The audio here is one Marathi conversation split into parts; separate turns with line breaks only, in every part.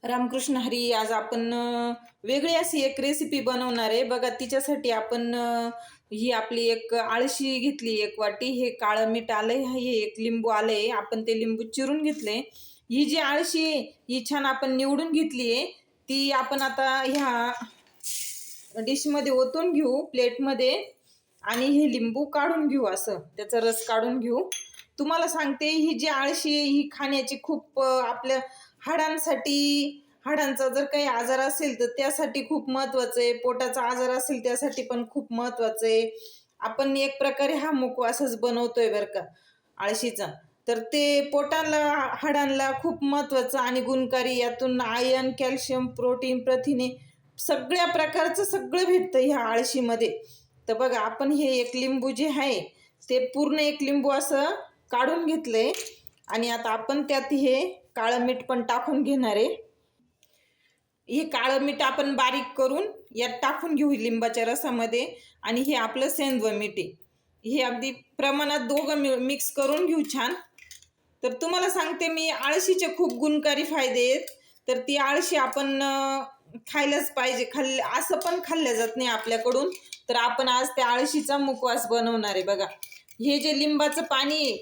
रामकृष्ण हरी. आज आपण वेगळी अशी एक रेसिपी बनवणार आहे बघा. तिच्यासाठी आपण ही आपली एक आळशी घेतली, एक वाटी. हे काळं मीठ आलंय, हे एक लिंबू आलंय, आपण ते लिंबू चिरून घेतले. ही जी आळशी आहे ही छान आपण निवडून घेतली आहे. ती आपण आता ह्या डिशमध्ये ओतून घेऊ, प्लेटमध्ये. आणि हे लिंबू काढून घेऊ, असं त्याचा रस काढून घेऊ. तुम्हाला सांगते, ही जी आळशी आहे ही खाण्याची खूप आपल्या हाडांचा जर काही आजार असेल तर त्यासाठी खूप महत्वाचं आहे. पोटाचा आजार असेल त्यासाठी पण खूप महत्वाचं आहे. आपण एक प्रकारे हा मुखवासच बनवतोय बरं का आळशीचा. तर ते पोटाला, हाडांना खूप महत्वाचं आणि गुणकारी. यातून आयर्न, कॅल्शियम, प्रोटीन, प्रथिने सगळ्या प्रकारचं सगळं भेटतं ह्या आळशीमध्ये. तर बघा, आपण हे एक लिंबू जे आहे ते पूर्ण एक लिंबू असं काढून घेतलंय. आणि आता आपण त्यात हे काळं मीठ पण टाकून घेणार आहे. हे काळं मीठ आपण बारीक करून यात टाकून घेऊ लिंबाच्या रसामध्ये. आणि हे आपलं सेंधव मीठ आहे, हे अगदी प्रमाणात दोघं मिक्स करून घेऊ छान. तर तुम्हाला सांगते मी, आळशीचे खूप गुणकारी फायदे आहेत. तर ती आळशी आपण खायलाच पाहिजे. असं पण खाल्ल्या जात नाही आपल्याकडून. तर आपण आज त्या आळशीचा मुखवास बनवणार आहे बघा. हे जे लिंबाचं पाणी आहे,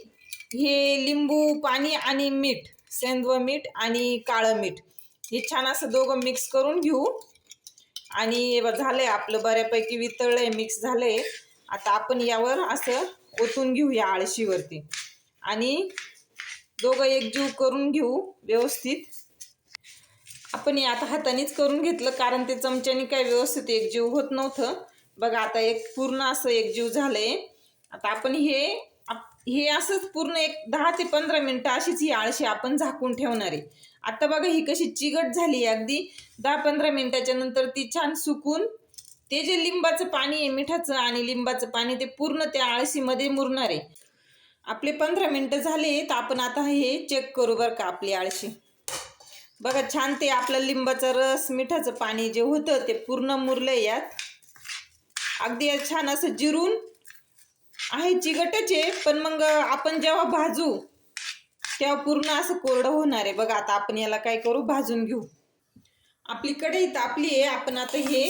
हे लिंबू पाणी आणि मीठ, सेंधव मीठ आणि काळं मीठ, हे छान असं दोघं मिक्स करून घेऊ. आणि झालंय आपलं, बऱ्यापैकी वितळलंय, मिक्स झालंय. आता आपण यावर असं ओतून घेऊ या आळशीवरती. आणि दोघं एकजीव करून घेऊ व्यवस्थित. आपण हे आता हातानेच करून घेतलं, कारण ते चमच्याने काय व्यवस्थित एकजीव होत नव्हतं बघा. आता एक पूर्ण असं एकजीव झालंय. आता आपण हे असंच पूर्ण एक 10 ते 15 मिनिटं अशीच ही आळशी आपण झाकून ठेवणार आहे. आता बघा ही कशी चिकट झाली. अगदी 10-15 मिनिटाच्या नंतर ती छान सुकून, ते जे लिंबाचं पाणी आहे, मिठाचं आणि लिंबाचं पाणी, ते पूर्ण त्या आळशीमध्ये मुरणार आहे. आपले 15 मिनिटं झाले. तर आपण आता हे चेक करू बरं का आपली आळशी. बघा छान ते आपलं लिंबाचा रस, मिठाचं पाणी जे होतं ते पूर्ण मुरलंय यात. अगदी छान असं जिरून आहे. चिकटच आहे, पण मग आपण जेव्हा भाजू तेव्हा पूर्ण असं कोरडं होणार आहे बघा. आता आपण याला काय करू, भाजून घेऊ. आपली कढई तापली आहे, आपण आता हे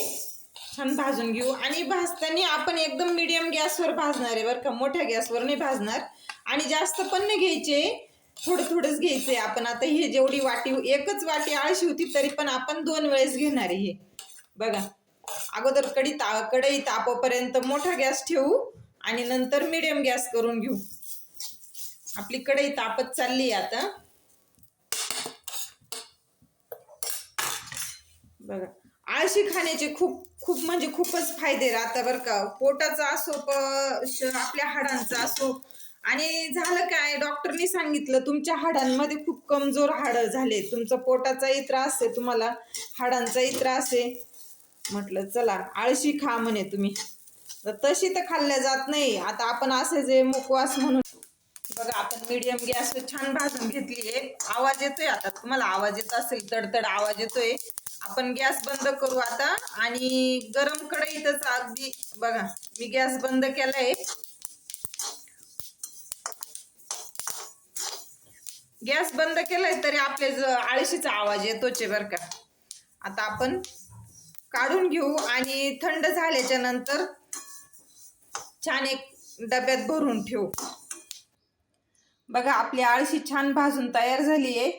छान भाजून घेऊ. आणि भाजताना आपण एकदम मीडियम गॅसवर भाजणार आहे बरं का, मोठ्या गॅसवर नाही भाजणार. आणि जास्त पण नाही घ्यायचे, थोडं थोडंच घ्यायचंय. आपण आता हे जेवढी वाटी, एकच वाटी आळशी होती तरी पण आपण 2 वेळेस घेणार आहे हे बघा. अगोदर कढई तापोपर्यंत मोठा गॅस ठेवू आणि नंतर मीडियम गॅस करून घेऊ. आपली कढई तापत चालली आता बघा. आळशी खाण्याचे खूप खूप म्हणजे खूपच फायदे राहतात बरं का. पोटाचा असो, आपल्या हाडांचा असो. आणि झालं काय, डॉक्टरनी सांगितलं तुमच्या हाडांमध्ये खूप कमजोर हाडं झाले, तुमचा पोटाचाही त्रास आहे, तुम्हाला हाडांचाही त्रास आहे. म्हटलं चला आळशी खा म्हणे तुम्ही. तर तशी तर खाल्ल्या जात नाही. आता आपण असे जे मुखवास म्हणून बघा, आपण मीडियम गॅसवर छान भाजून घेतलीये. आवाज येतोय, आता तुम्हाला आवाज येत असेल, तडतड आवाज येतोय. आपण गॅस बंद करू आता. आणि गरम कढईतच अगदी बघा, मी गॅस बंद केलाय. गॅस बंद केलाय तरी आपल्या आळशीचा आवाज येतोच आहे बरं का. आता आपण काढून घेऊ आणि थंड झाल्याच्या नंतर छान एक डब्यात भरून ठेवू. बघा आपली आळशी छान भाजून तयार झाली आहे.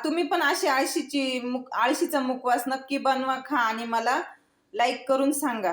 तुम्ही पण अशी आळशीचा मुखवास नक्की बनवा, खा आणि मला लाईक करून सांगा.